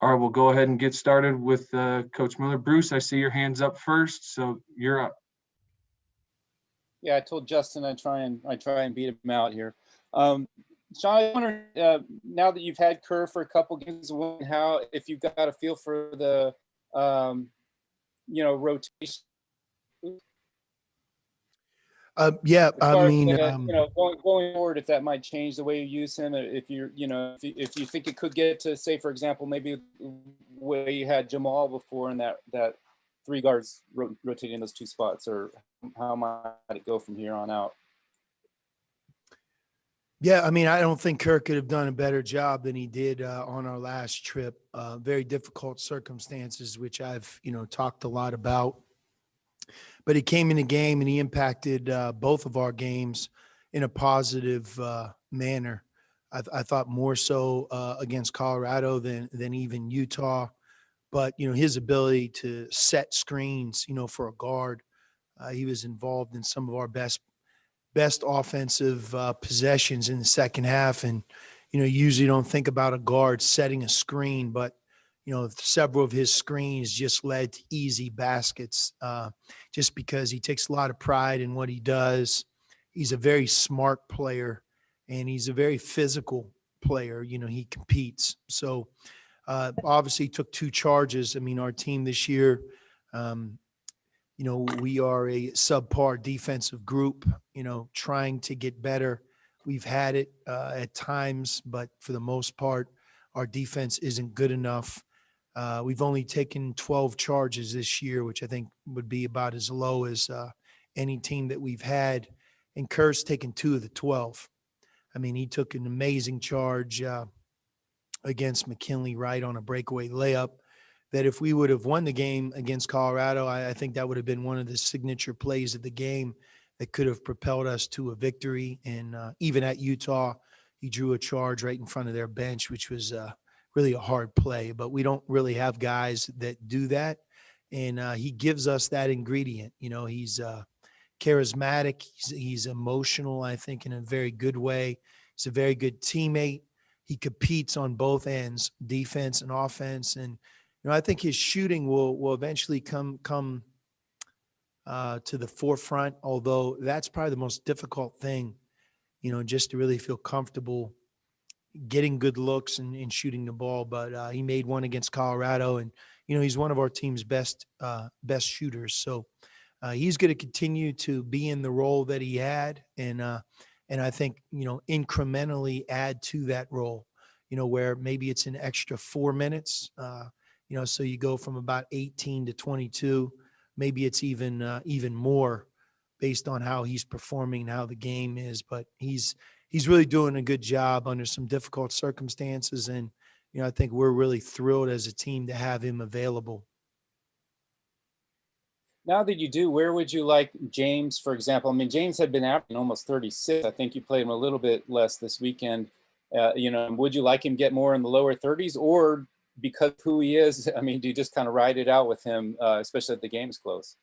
All right, we'll go ahead and get started with Coach Miller. Bruce, I see your hands up first, so you're up. Yeah, I told Justin I try and beat him out here. Sean, I wonder now that you've had Kerr for a couple games, how if you got a feel for the rotation. Yeah, I mean, going forward, if that might change the way you use him, if if you think it could get to, say, for example, maybe the way you had Jamal before in that three guards rotating those two spots, or how might it go from here on out? yeah, I mean, I don't think Kirk could have done a better job than he did on our last trip. Very difficult circumstances, which I've, talked a lot about. But he came in the game and he impacted both of our games in a positive manner. I thought more so against Colorado than even Utah. But, his ability to set screens, for a guard, he was involved in some of our best offensive possessions in the second half. And, you usually don't think about a guard setting a screen, but, several of his screens just led to easy baskets just because he takes a lot of pride in what he does. He's a very smart player and he's a very physical player. He competes. So obviously took two charges. I mean, our team this year, we are a subpar defensive group, trying to get better. We've had it at times, but for the most part, our defense isn't good enough. We've only taken 12 charges this year, which I think would be about as low as any team that we've had. And Kerr's taken 2 of the 12. I mean, he took an amazing charge against McKinley right on a breakaway layup that if we would have won the game against Colorado, I think that would have been one of the signature plays of the game that could have propelled us to a victory. And even at Utah, he drew a charge right in front of their bench, which was really a hard play. But we don't really have guys that do that. And he gives us that ingredient. He's charismatic. He's emotional, I think, in a very good way. He's a very good teammate. He competes on both ends, defense and offense. And I think his shooting will eventually come to the forefront, although that's probably the most difficult thing, just to really feel comfortable getting good looks and shooting the ball. But he made one against Colorado, and, he's one of our team's best shooters. So he's going to continue to be in the role that he had, and I think, incrementally add to that role, where maybe it's an extra 4 minutes, so you go from about 18 to 22. Maybe it's even more based on how he's performing and how the game is. But he's really doing a good job under some difficult circumstances. And, I think we're really thrilled as a team to have him available. Now that you do, where would you like James, for example? I mean, James had been averaging almost 36. I think you played him a little bit less this weekend. Would you like him get more in the lower 30s, or because of who he is, I mean, do you just kind of ride it out with him, especially if the game's close?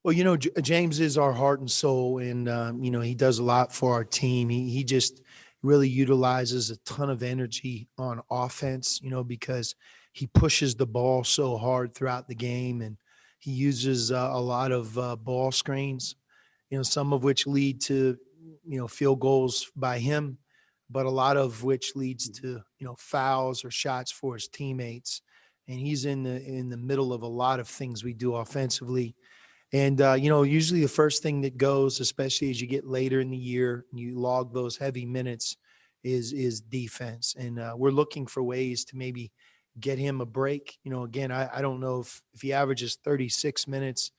Well, James is our heart and soul, and, he does a lot for our team. He just really utilizes a ton of energy on offense, because he pushes the ball so hard throughout the game, and he uses a lot of ball screens, some of which lead to, field goals by him, but a lot of which leads to, fouls or shots for his teammates. And he's in the middle of a lot of things we do offensively. And, usually the first thing that goes, especially as you get later in the year, and you log those heavy minutes, is defense. And we're looking for ways to maybe get him a break. Again, I don't know if he averages 36 minutes,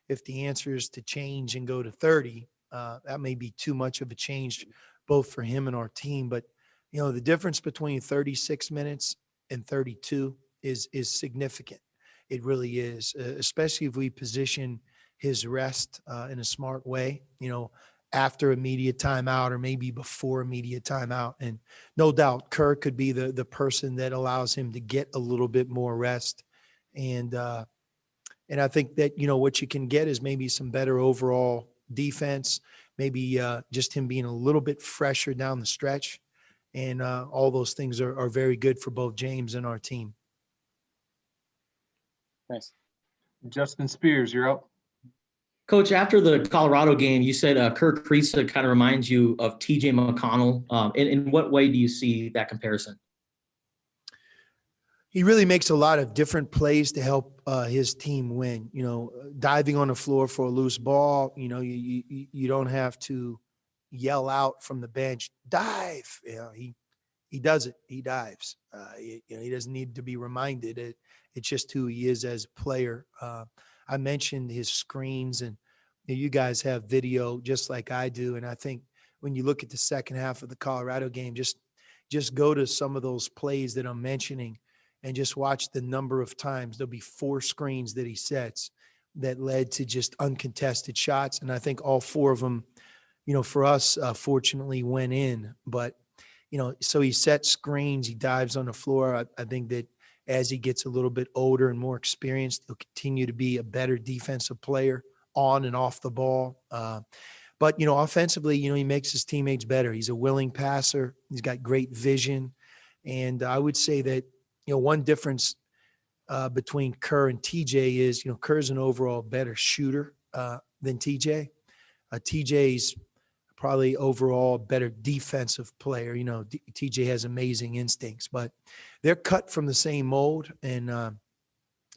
if the answer is to change and go to 30, that may be too much of a change both for him and our team. But, the difference between 36 minutes and 32 is significant. It really is, especially if we position his rest in a smart way, after immediate timeout or maybe before immediate timeout. And no doubt Kirk could be the person that allows him to get a little bit more rest. And I think that, what you can get is maybe some better overall defense, maybe just him being a little bit fresher down the stretch. And all those things are very good for both James and our team. Nice. Justin Spears, you're up. Coach, after the Colorado game, you said Kirk Kriisa kind of reminds you of TJ McConnell. In what way do you see that comparison? He really makes a lot of different plays to help his team win. You know, diving on the floor for a loose ball. You know, you don't have to yell out from the bench, dive. You know, he does it. He dives. You know, he doesn't need to be reminded. It's just who he is as a player. I mentioned his screens, and you guys have video just like I do. And I think when you look at the second half of the Colorado game, just go to some of those plays that I'm mentioning and just watch the number of times. There'll be 4 screens that he sets that led to just uncontested shots. And I think all 4 of them, you know, for us, fortunately went in. But, you know, so he sets screens, he dives on the floor. I think that as he gets a little bit older and more experienced, he'll continue to be a better defensive player on and off the ball. But, you know, offensively, you know, he makes his teammates better. He's a willing passer. He's got great vision. And I would say that, you know, one difference between Kerr and TJ is, you know, Kerr's an overall better shooter than TJ. TJ's probably overall better defensive player. You know, TJ has amazing instincts, but they're cut from the same mold. And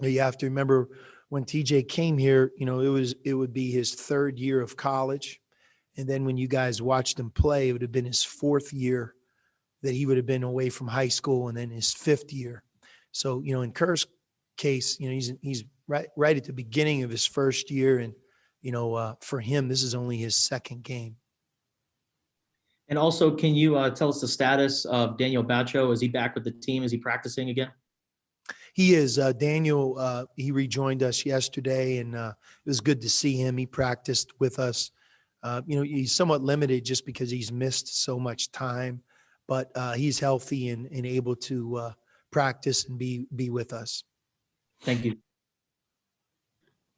you have to remember when TJ came here, you know, it would be his 3rd year of college. And then when you guys watched him play, it would have been his 4th year that he would have been away from high school, and then his 5th year. So, you know, in Kerr's case, you know, he's right at the beginning of his 1st year. And, you know, for him, this is only his 2nd game. And also, can you tell us the status of Daniel Bacho? Is he back with the team? Is he practicing again? He is. Daniel, he rejoined us yesterday, and it was good to see him. He practiced with us. You know, he's somewhat limited just because he's missed so much time, but he's healthy and able to practice and be with us. Thank you.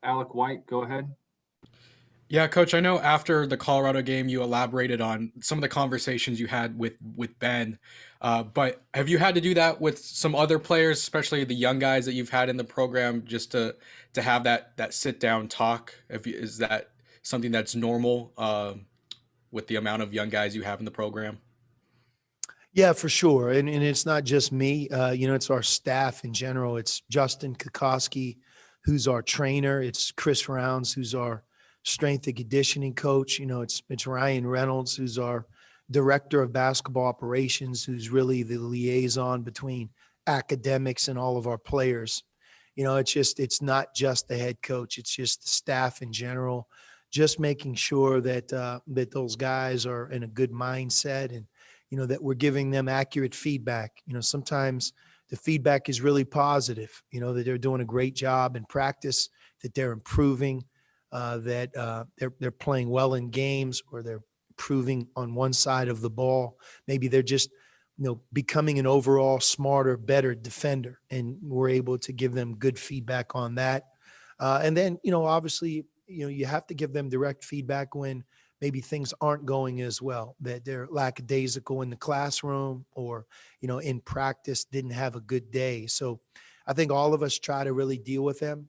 Alec White, go ahead. Yeah, Coach, I know after the Colorado game, you elaborated on some of the conversations you had with Ben, but have you had to do that with some other players, especially the young guys that you've had in the program, just to have that sit down talk? Is that something that's normal with the amount of young guys you have in the program? Yeah, for sure. And it's not just me. You know, it's our staff in general. It's Justin Kokoski, who's our trainer. It's Chris Rounds, who's our strength and conditioning coach. You know, it's Ryan Reynolds, who's our director of basketball operations, who's really the liaison between academics and all of our players. You know, it's not just the head coach. It's just the staff in general, just making sure that that those guys are in a good mindset, and, you know, that we're giving them accurate feedback. You know, sometimes the feedback is really positive, you know, that they're doing a great job in practice, that they're improving, that they're playing well in games, or they're improving on one side of the ball. Maybe they're just, you know, becoming an overall smarter, better defender, and we're able to give them good feedback on that. And then, you know, obviously, you know, you have to give them direct feedback when maybe things aren't going as well, that they're lackadaisical in the classroom, or, you know, in practice didn't have a good day. So I think all of us try to really deal with them.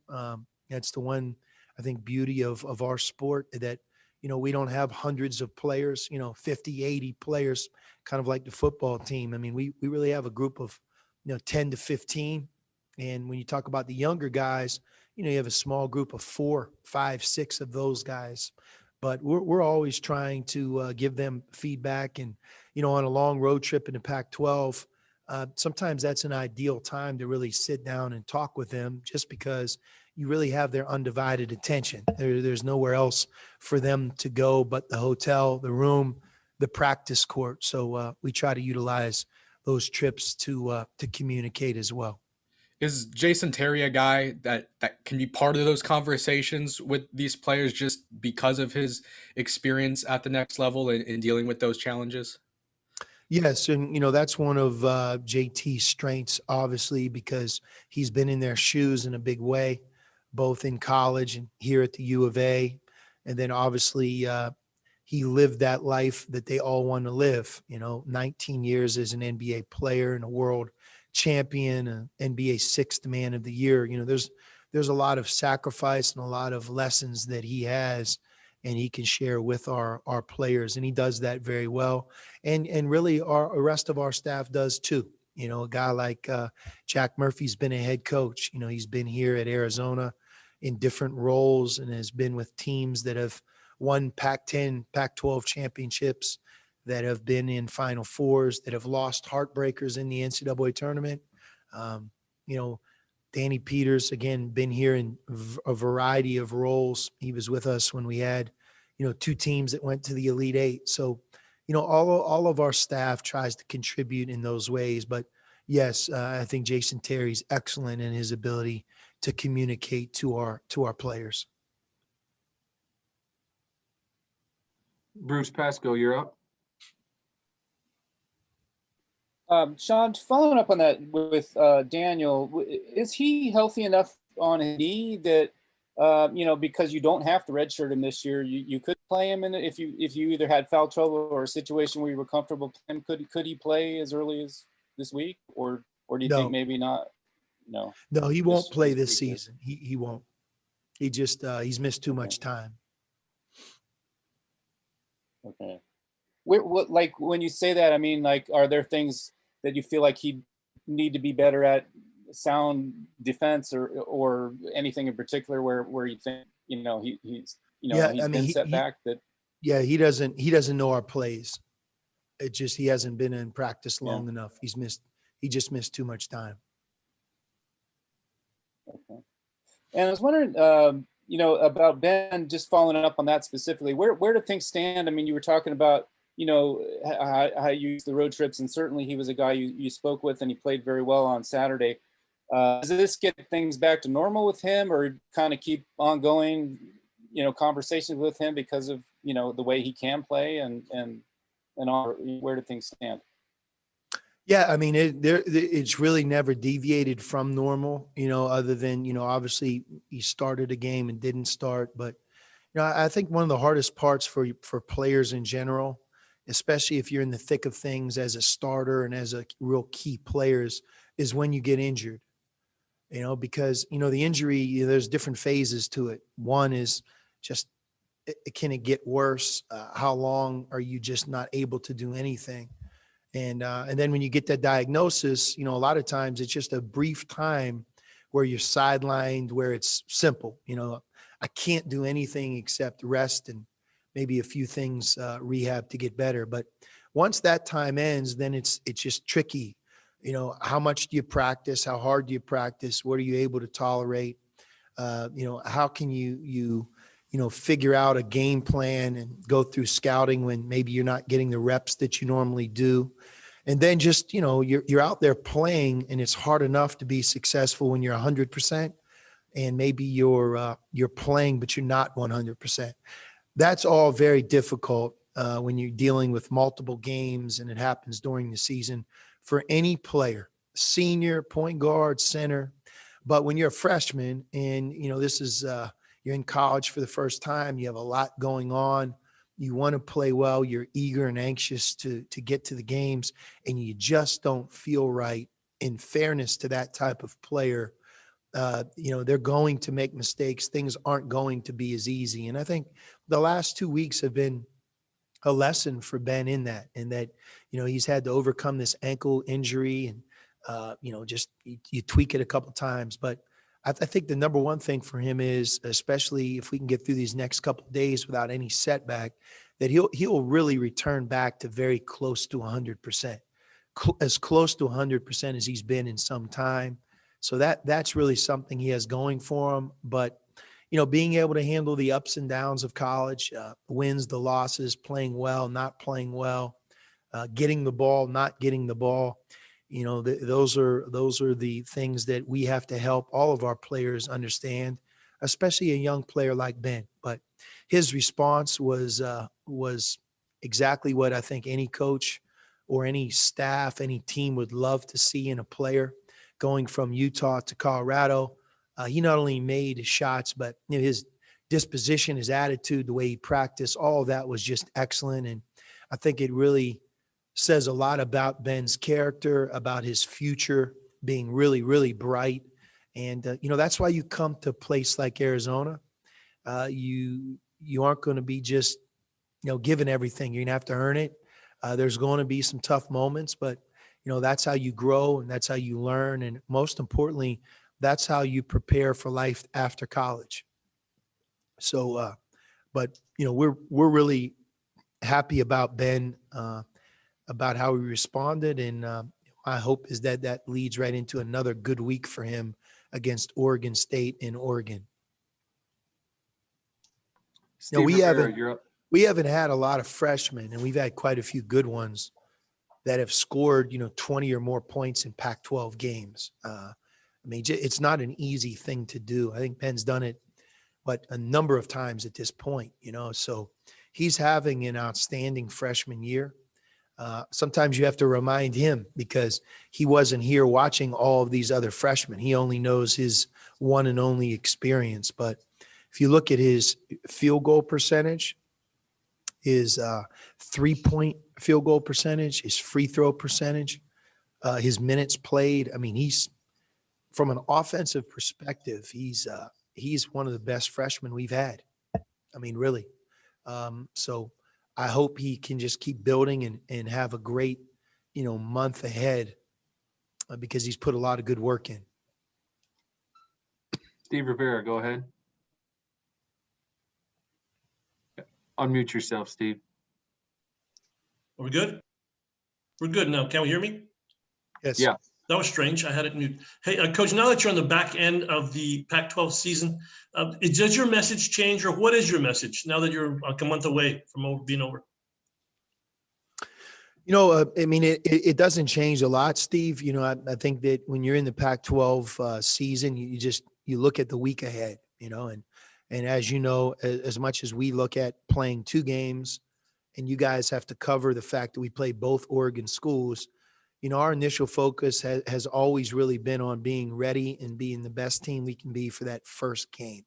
That's the one, I think, beauty of our sport, that, you know, we don't have hundreds of players, you know, 50, 80 players, kind of like the football team. I mean, we really have a group of, you know, 10 to 15. And when you talk about the younger guys, you know, you have a small group of 4, 5, 6 of those guys. But we're always trying to give them feedback. And, you know, on a long road trip in the Pac-12, sometimes that's an ideal time to really sit down and talk with them, just because you really have their undivided attention. There's nowhere else for them to go but the hotel, the room, the practice court. So we try to utilize those trips to communicate as well. Is Jason Terry a guy that can be part of those conversations with these players just because of his experience at the next level in dealing with those challenges? Yes, and, you know, that's one of JT's strengths, obviously, because he's been in their shoes in a big way, both in college and here at the U of A. And then obviously he lived that life that they all want to live, you know, 19 years as an NBA player and a world champion, an NBA sixth man of the year. You know, there's there's a lot of sacrifice and a lot of lessons that he has and he can share with our players. And he does that very well. And really the rest of our staff does too. You know, a guy like Jack Murphy's been a head coach. You know, he's been here at Arizona in different roles and has been with teams that have won Pac-10, Pac-12 championships, that have been in Final Fours, that have lost heartbreakers in the NCAA tournament. You know, Danny Peters, again, been here in a variety of roles. He was with us when we had, you know, 2 teams that went to the Elite Eight. So, you know, all of our staff tries to contribute in those ways. But yes, I think Jason Terry's excellent in his ability to communicate to our players. Bruce Pasco, you're up. Sean, following up on that with Daniel, is he healthy enough on his knee that, you know, because you don't have to redshirt him this year, you could play him in it if you either had foul trouble or a situation where you were comfortable playing, could he play as early as this week, or do you think maybe not? No, he won't play this season. He won't. He just he's missed too much time. Okay. What, like, when you say that, I mean, like, are there things that you feel like he'd need to be better at, sound defense or anything in particular where you think, you know, he's you know, he's been set back that? Yeah, he doesn't know our plays. It just, he hasn't been in practice long enough. He just missed too much time. Okay. And I was wondering, you know, about Ben, just following up on that specifically, where do things stand? I mean, you were talking about, you know, how you use the road trips, and certainly he was a guy you spoke with, and he played very well on Saturday. Does this get things back to normal with him, or kind of keep ongoing, you know, conversations with him because of, you know, the way he can play and all? Where do things stand? Yeah, I mean, it's really never deviated from normal, you know, other than, you know, obviously he started a game and didn't start. But, you know, I think one of the hardest parts for players in general, especially if you're in the thick of things as a starter and as a real key players, is when you get injured, you know, because, you know, the injury, you know, there's different phases to it. One is just, can it get worse? How long are you just not able to do anything? And then when you get that diagnosis, you know, a lot of times it's just a brief time where you're sidelined, where it's simple. You know, I can't do anything except rest and maybe a few things, rehab to get better. But once that time ends, then it's just tricky. You know, how much do you practice? How hard do you practice? What are you able to tolerate? You know, how can you know, figure out a game plan and go through scouting when maybe you're not getting the reps that you normally do. And then just, you know, you're out there playing, and it's hard enough to be successful when you're 100%, and maybe you're playing, but you're not 100%. That's all very difficult when you're dealing with multiple games, and it happens during the season for any player, senior, point guard, center. But when you're a freshman and, you know, this is, you're in college for the first time, you have a lot going on, you want to play well, you're eager and anxious to get to the games, and you just don't feel right. In fairness to that type of player, you know, they're going to make mistakes. Things aren't going to be as easy. And I think the last 2 weeks have been a lesson for Ben in that, you know, he's had to overcome this ankle injury, and, you know, just you tweak it a couple times. But I think the number one thing for him is, especially if we can get through these next couple of days without any setback, that he'll really return back to very close to 100%, as close to 100% as he's been in some time. So that's really something he has going for him. But, you know, being able to handle the ups and downs of college, wins, the losses, playing well, not playing well, getting the ball, not getting the ball. You know, those are the things that we have to help all of our players understand, especially a young player like Ben. But his response was exactly what I think any coach or any staff, any team would love to see in a player going from Utah to Colorado. He not only made shots, but, you know, his disposition, his attitude, the way he practiced, all of that was just excellent. And I think it really says a lot about Ben's character, about his future being really, really bright. And, that's why you come to a place like Arizona. You aren't going to be just, given everything. You're going to have to earn it. There's going to be some tough moments, but, that's how you grow and that's how you learn. And most importantly, that's how you prepare for life after college. So, but, we're really happy about Ben, about how he responded. And my hope is that leads right into another good week for him against Oregon State in Oregon. Steve we Rivera, you're up. haven't had a lot of freshmen, and we've had quite a few good ones that have scored, 20 or more points in Pac-12 games. It's not an easy thing to do. I think Ben's done it, but a number of times at this point, so he's having an outstanding freshman year. Sometimes you have to remind him because he wasn't here watching all of these other freshmen. He only knows his one and only experience. But if you look at his field goal percentage, his 3-point field goal percentage, his free throw percentage, his minutes played. He's, from an offensive perspective, he's one of the best freshmen we've had. Really. So I hope he can just keep building and have a great, month ahead because he's put a lot of good work in. Steve Rivera, go ahead. Unmute yourself, Steve. Are we good? We're good now. Can we hear me? Yes. Yeah. That was strange. I had it mute. Hey, Coach, now that you're on the back end of the Pac-12 season, does your message change, or what is your message now that you're like a month away from being over? It doesn't change a lot, Steve. I think that when you're in the Pac-12 season, you look at the week ahead, and as you know, as much as we look at playing 2 games, and you guys have to cover the fact that we play both Oregon schools, our initial focus has always really been on being ready and being the best team we can be for that first game.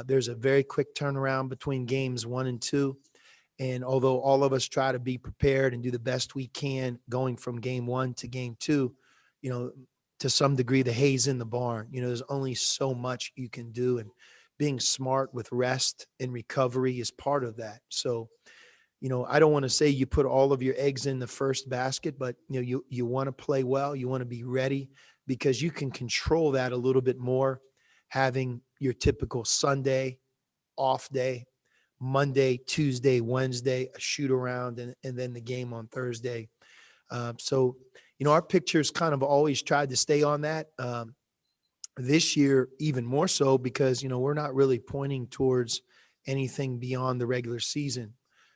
There's a very quick turnaround between games 1 and 2. And although all of us try to be prepared and do the best we can going from game 1 to game 2, to some degree, the hay's in the barn. There's only so much you can do. And being smart with rest and recovery is part of that. So, I don't want to say you put all of your eggs in the first basket, but you want to play well, you want to be ready, because you can control that a little bit more, having your typical Sunday off day, Monday, Tuesday, Wednesday, a shoot around, and then the game on Thursday. So, our pictures kind of always tried to stay on that. This year, even more so, because, we're not really pointing towards anything beyond the regular season.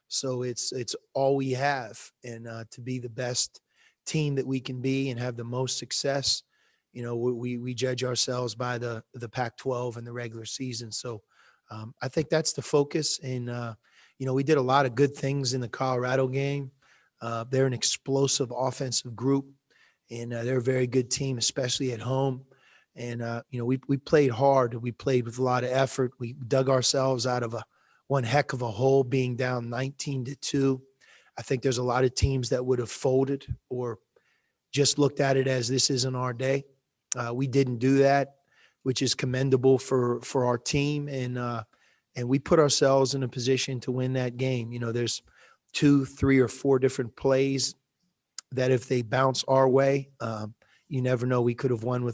So it's all we have. And to be the best team that we can be and have the most success, we judge ourselves by the Pac-12 and the regular season. So I think that's the focus. And, we did a lot of good things in the Colorado game. They're an explosive offensive group, and they're a very good team, especially at home. And, we played hard. We played with a lot of effort. We dug ourselves out of one heck of a hole, being down 19-2. I think there's a lot of teams that would have folded or just looked at it as this isn't our day. We didn't do that, which is commendable for our team. And we put ourselves in a position to win that game. There's 2, 3, or 4 different plays that if they bounce our way, you never know. We could have won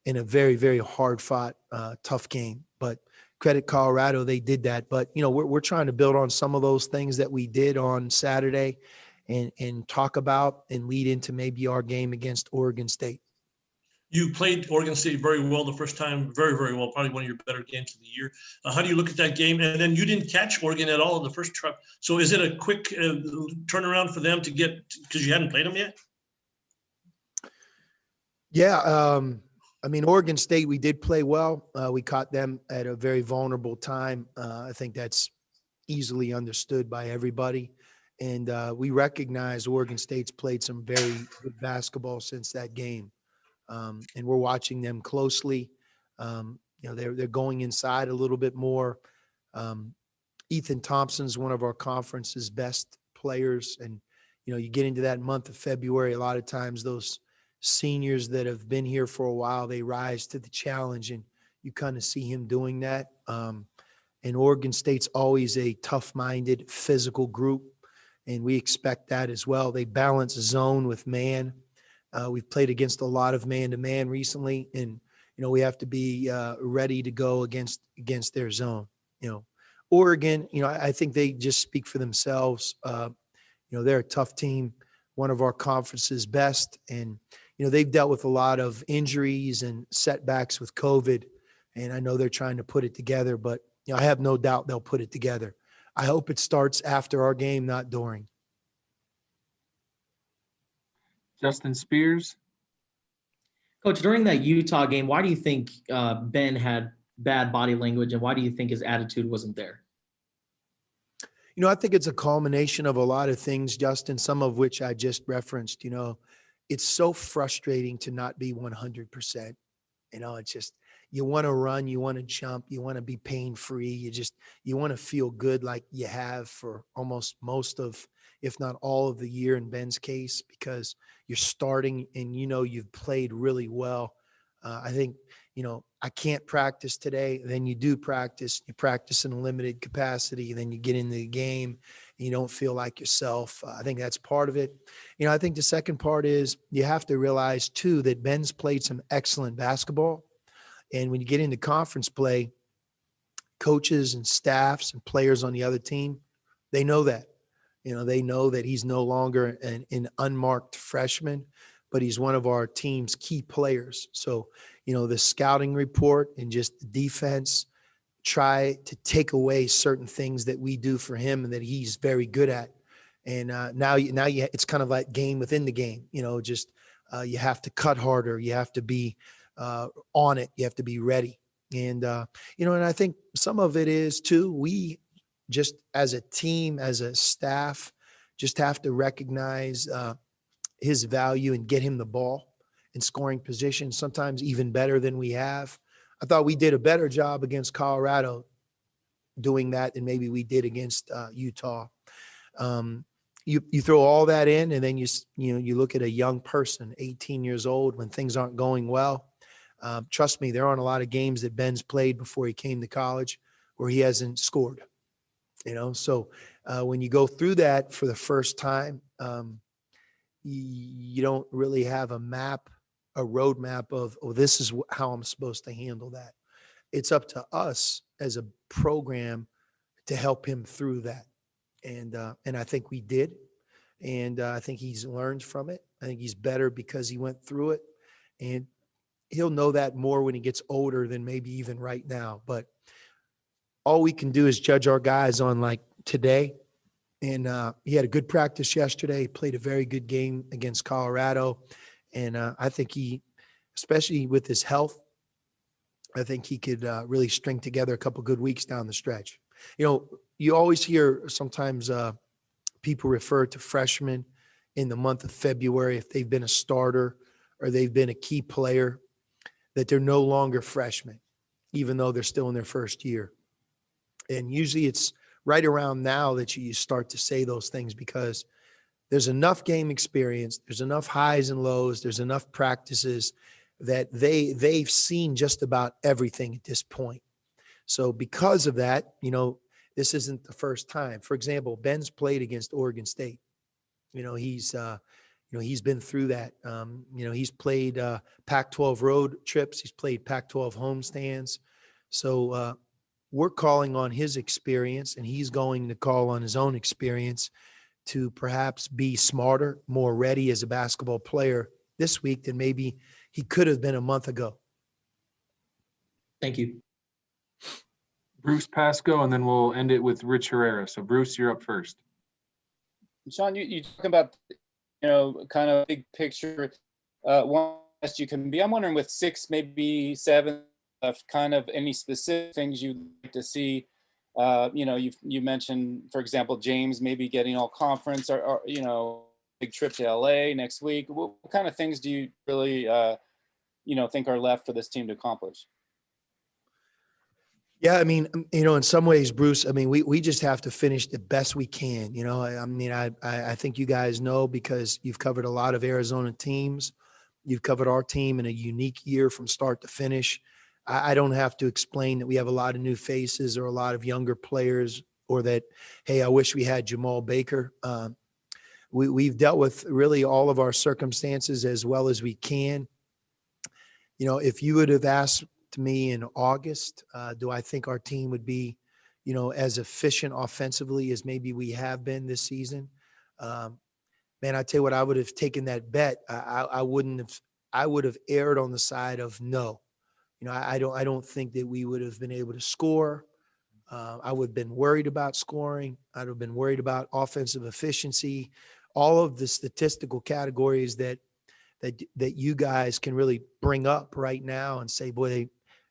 in a very, very hard fought, tough game. But credit Colorado, they did that. But, we're trying to build on some of those things that we did on Saturday and talk about and lead into maybe our game against Oregon State. You played Oregon State very well the first time, very, very well, probably one of your better games of the year. How do you look at that game? And then you didn't catch Oregon at all in the first trip. So is it a quick turnaround for them to get, because you hadn't played them yet? Yeah. Oregon State, we did play well. We caught them at a very vulnerable time. I think that's easily understood by everybody. And we recognize Oregon State's played some very good basketball since that game. And we're watching them closely. They're going inside a little bit more. Ethan Thompson's one of our conference's best players. And, you get into that month of February, a lot of times those seniors that have been here for a while, they rise to the challenge, and you kind of see him doing that. And Oregon State's always a tough-minded, physical group, and we expect that as well. They balance zone with man. We've played against a lot of man-to-man recently, and we have to be ready to go against their zone. Oregon, I think they just speak for themselves. They're a tough team, one of our conference's best, and they've dealt with a lot of injuries and setbacks with COVID, and I know they're trying to put it together, but I have no doubt they'll put it together. I hope it starts after our game, not during. Justin Spears. Coach, during that Utah game, why do you think Ben had bad body language, and why do you think his attitude wasn't there? I think it's a culmination of a lot of things, Justin, some of which I just referenced. It's so frustrating to not be 100%. It's just, you want to run, you want to jump, you want to be pain-free. You want to feel good like you have for almost most of, if not all of the year in Ben's case, because you're starting and you've played really well. I think, I can't practice today. Then you do practice. You practice in a limited capacity. Then you get into the game and you don't feel like yourself. I think that's part of it. I think the second part is you have to realize, too, that Ben's played some excellent basketball. And when you get into conference play, coaches and staffs and players on the other team, they know that. They know that he's no longer an unmarked freshman, but he's one of our team's key players. So, the scouting report and just the defense try to take away certain things that we do for him and that he's very good at. And now it's kind of like game within the game. You have to cut harder. You have to be on it. You have to be ready. And and I think some of it is too, we just as a team, as a staff, just have to recognize his value and get him the ball in scoring position, sometimes even better than we have. I thought we did a better job against Colorado doing that than maybe we did against Utah. You throw all that in, and then you look at a young person, 18 years old, when things aren't going well. Trust me, there aren't a lot of games that Ben's played before he came to college where he hasn't scored. So when you go through that for the first time, you don't really have a roadmap of, this is how I'm supposed to handle that. It's up to us as a program to help him through that. And I think we did. And I think he's learned from it. I think he's better because he went through it. And he'll know that more when he gets older than maybe even right now. But all we can do is judge our guys on like today. And he had a good practice yesterday. He played a very good game against Colorado. And I think he, especially with his health, I think he could really string together a couple good weeks down the stretch. You always hear sometimes people refer to freshmen in the month of February, if they've been a starter or they've been a key player, that they're no longer freshmen, even though they're still in their first year. And usually it's right around now that you start to say those things, because there's enough game experience, there's enough highs and lows, there's enough practices that they've seen just about everything at this point. So because of that, this isn't the first time. For example, Ben's played against Oregon State. He's been through that. He's played Pac-12 road trips. He's played Pac-12 homestands. So we're calling on his experience, and he's going to call on his own experience to perhaps be smarter, more ready as a basketball player this week than maybe he could have been a month ago. Thank you. Bruce Pasco, and then we'll end it with Rich Herrera. So Bruce, you're up first. Sean, you talk about, kind of big picture, one best you can be. I'm wondering with 6, maybe 7, kind of any specific things you'd like to see. You mentioned, for example, James maybe getting all conference or big trip to LA next week. What kind of things do you really, think are left for this team to accomplish? Yeah, in some ways, Bruce, we just have to finish the best we can. I think you guys know, because you've covered a lot of Arizona teams. You've covered our team in a unique year from start to finish. I don't have to explain that we have a lot of new faces or a lot of younger players, or that, hey, I wish we had Jamal Baker. We've dealt with really all of our circumstances as well as we can. You know, if you would have asked me in August, do I think our team would be, you know, as efficient offensively as maybe we have been this season? Man, I tell you what, I would have taken that bet. I wouldn't have. I would have erred on the side of no. You know, I don't think that we would have been able to score. I would have been worried about scoring. I'd have been worried about offensive efficiency, all of the statistical categories that you guys can really bring up right now and say, boy,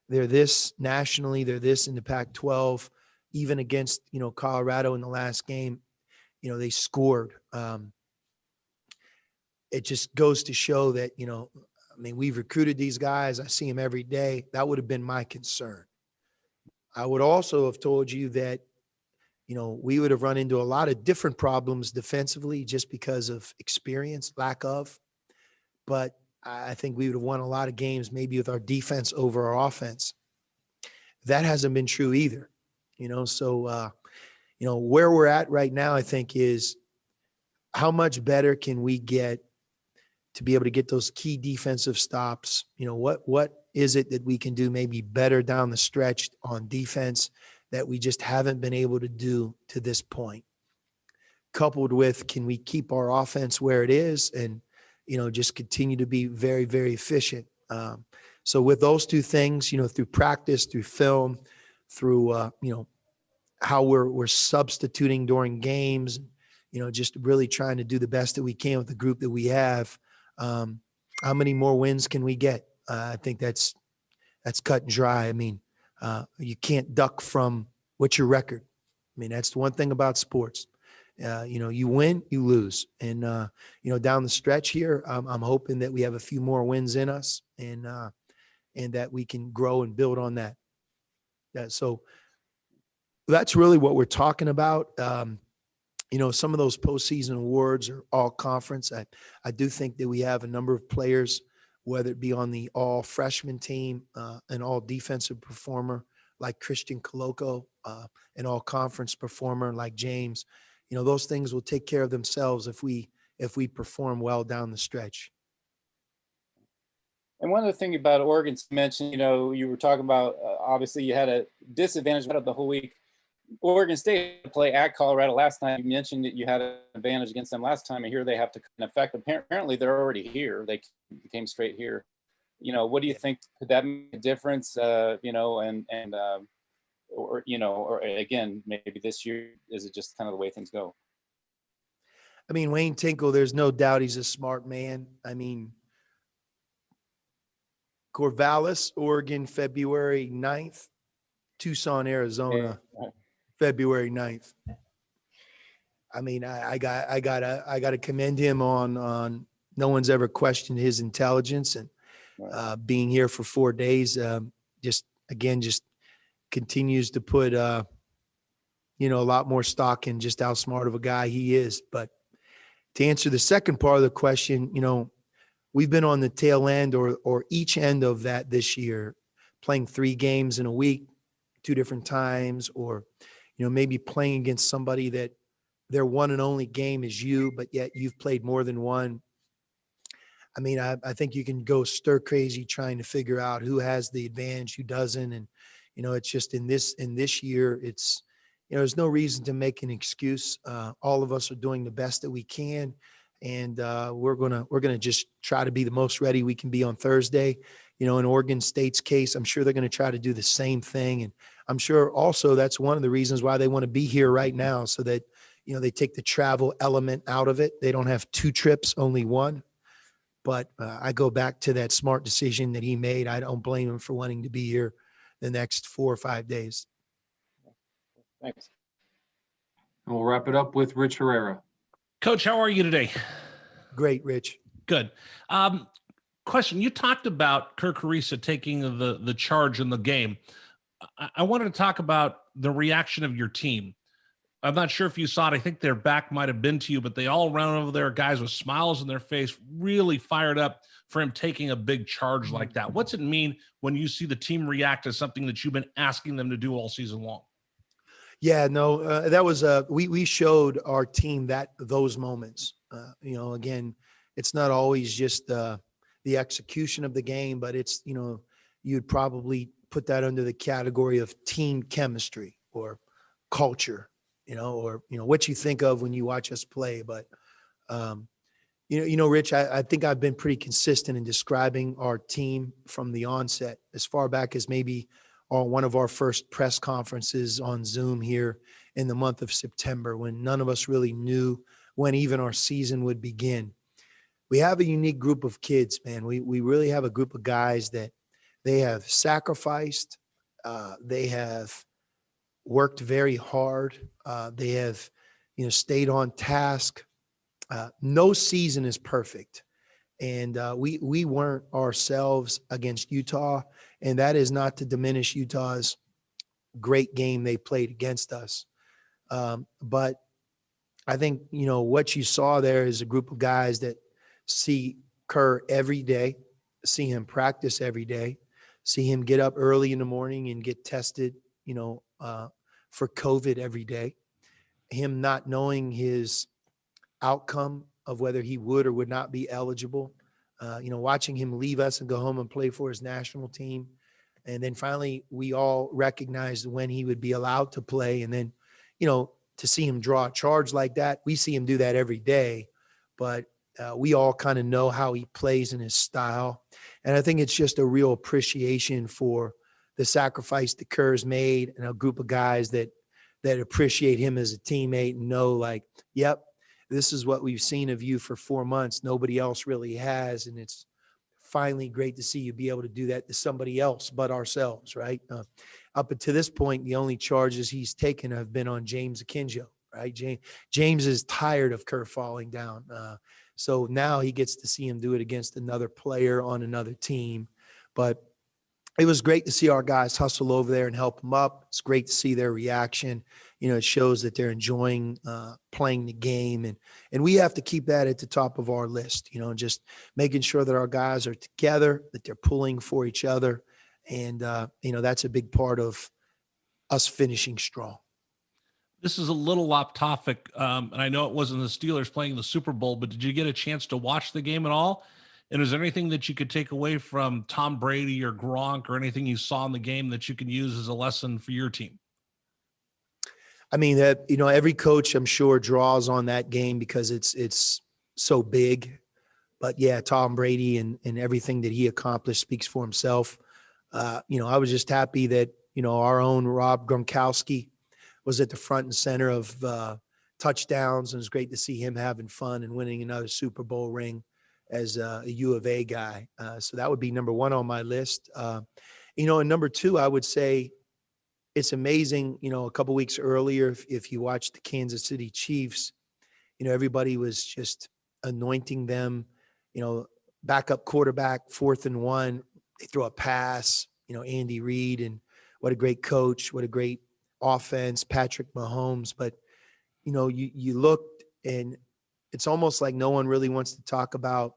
they're this nationally, they're this in the Pac-12, even against, you know, Colorado in the last game, you know, they scored. It just goes to show that, you know, I mean, we've recruited these guys. I see them every day. That would have been my concern. I would also have told you that, you know, we would have run into a lot of different problems defensively just because of experience, lack of. But I think we would have won a lot of games maybe with our defense over our offense. That hasn't been true either, you know. So, you know, where we're at right now, I think, is how much better can we get to be able to get those key defensive stops? You know, what is it that we can do maybe better down the stretch on defense that we just haven't been able to do to this point? Coupled with, can we keep our offense where it is and, you know, just continue to be very, very efficient? So with those two things, you know, through practice, through film, through, you know, how we're substituting during games, you know, just really trying to do the best that we can with the group that we have. How many more wins can we get? I think that's cut and dry. I mean, you can't duck from what's your record. I mean, that's the one thing about sports. You know, you win, you lose. And, you know, down the stretch here, I'm hoping that we have a few more wins in us and that we can grow and build on that. So that's really what we're talking about. You know, some of those postseason awards are all conference. I do think that we have a number of players, whether it be on the all freshman team, an all defensive performer like Christian Coloco, an all conference performer like James. You know, those things will take care of themselves if we perform well down the stretch. And one other thing about Oregon, you mentioned, you know, you were talking about, obviously you had a disadvantage of the whole week. Oregon State play at Colorado last night. You mentioned that you had an advantage against them last time, and here they have to kind of affect. Apparently, they're already here. They came straight here. You know, what do you think? Could that make a difference? You know, or you know, or again, maybe this year, is it just kind of the way things go? I mean, Wayne Tinkle, there's no doubt he's a smart man. I mean, Corvallis, Oregon, February 9th, Tucson, Arizona, February 9th. I mean, I gotta commend him on no one's ever questioned his intelligence and being here for 4 days. Just continues to put you know, a lot more stock in just how smart of a guy he is. But to answer the second part of the question, you know, we've been on the tail end or each end of that this year, playing 3 games in a week, 2 different times, or, you know, maybe playing against somebody that their one and only game is you, but yet you've played more than one. I mean, I think you can go stir crazy trying to figure out who has the advantage, who doesn't. And, you know, it's just in this year, it's, you know, there's no reason to make an excuse. All of us are doing the best that we can. And we're gonna just try to be the most ready we can be on Thursday. You know, in Oregon State's case, I'm sure they're going to try to do the same thing. And I'm sure also that's one of the reasons why they want to be here right now, so that, you know, they take the travel element out of it. They don't have 2 trips, only 1. But I go back to that smart decision that he made. I don't blame him for wanting to be here the next 4 or 5 days. Thanks. And we'll wrap it up with Rich Herrera. Coach, how are you today? Great, Rich. Good. Question, you talked about Kirk Carissa taking the charge in the game. I wanted to talk about the reaction of your team. I'm not sure if you saw it. I think their back might have been to you, but they all ran over there, guys with smiles on their face, really fired up for him taking a big charge like that. What's it mean when you see the team react to something that you've been asking them to do all season long? Yeah, no, that was we showed our team those moments. Again, it's not always just the execution of the game, but it's you'd probably put that under the category of team chemistry or culture, or what you think of when you watch us play. But Rich, I think I've been pretty consistent in describing our team from the onset, as far back as maybe one of our first press conferences on Zoom here in the month of September, when none of us really knew when even our season would begin. We have a unique group of kids, man. We really have a group of guys that they have sacrificed. They have worked very hard. They have, stayed on task. No season is perfect. And we weren't ourselves against Utah. And that is not to diminish Utah's great game they played against us. But I think, what you saw there is a group of guys that see Kerr every day, see him practice every day, see him get up early in the morning and get tested, for COVID every day. Him not knowing his outcome of whether he would or would not be eligible. Watching him leave us and go home and play for his national team. And then finally, we all recognized when he would be allowed to play. And then, to see him draw a charge like that, we see him do that every day. But we all kind of know how he plays in his style. And I think it's just a real appreciation for the sacrifice that Kerr's made, and a group of guys that appreciate him as a teammate and know, like, yep, this is what we've seen of you for 4 months. Nobody else really has. And it's finally great to see you be able to do that to somebody else but ourselves, right? Up until this point, the only charges he's taken have been on James Akinjo, right? James is tired of Kerr falling down. So now he gets to see him do it against another player on another team. But it was great to see our guys hustle over there and help them up. It's great to see their reaction. It shows that they're enjoying playing the game. And we have to keep that at the top of our list, just making sure that our guys are together, that they're pulling for each other. And, that's a big part of us finishing strong. This is a little off topic, and I know it wasn't the Steelers playing the Super Bowl, but did you get a chance to watch the game at all? And is there anything that you could take away from Tom Brady or Gronk or anything you saw in the game that you can use as a lesson for your team? I mean, every coach, I'm sure, draws on that game because it's so big. But yeah, Tom Brady and everything that he accomplished speaks for himself. I was just happy that, our own Rob Gronkowski was at the front and center of touchdowns. And it was great to see him having fun and winning another Super Bowl ring as a U of A guy. So that would be number one on my list. And number two, I would say it's amazing, a couple weeks earlier, if you watched the Kansas City Chiefs, everybody was just anointing them, backup quarterback, 4th and 1, they throw a pass, Andy Reid, and what a great coach, what a great offense, Patrick Mahomes. But, you looked, and it's almost like no one really wants to talk about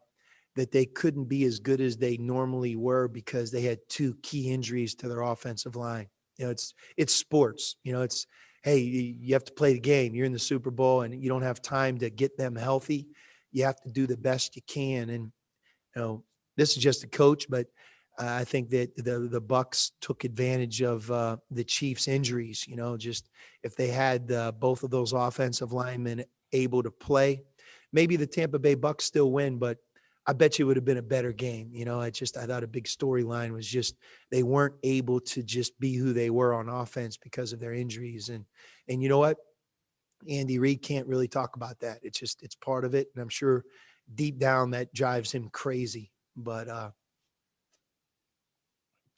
that they couldn't be as good as they normally were because they had 2 key injuries to their offensive line. It's sports, it's, hey, you have to play the game. You're in the Super Bowl and you don't have time to get them healthy. You have to do the best you can. And, this is just a coach, but I think that the Bucs took advantage of the Chiefs' injuries, just if they had both of those offensive linemen able to play, maybe the Tampa Bay Bucs still win, but I bet you it would have been a better game. I thought a big storyline was just they weren't able to just be who they were on offense because of their injuries. And you know what? Andy Reid can't really talk about that. It's part of it. And I'm sure deep down that drives him crazy. But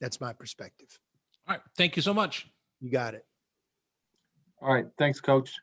that's my perspective. All right. Thank you so much. You got it. All right. Thanks, Coach.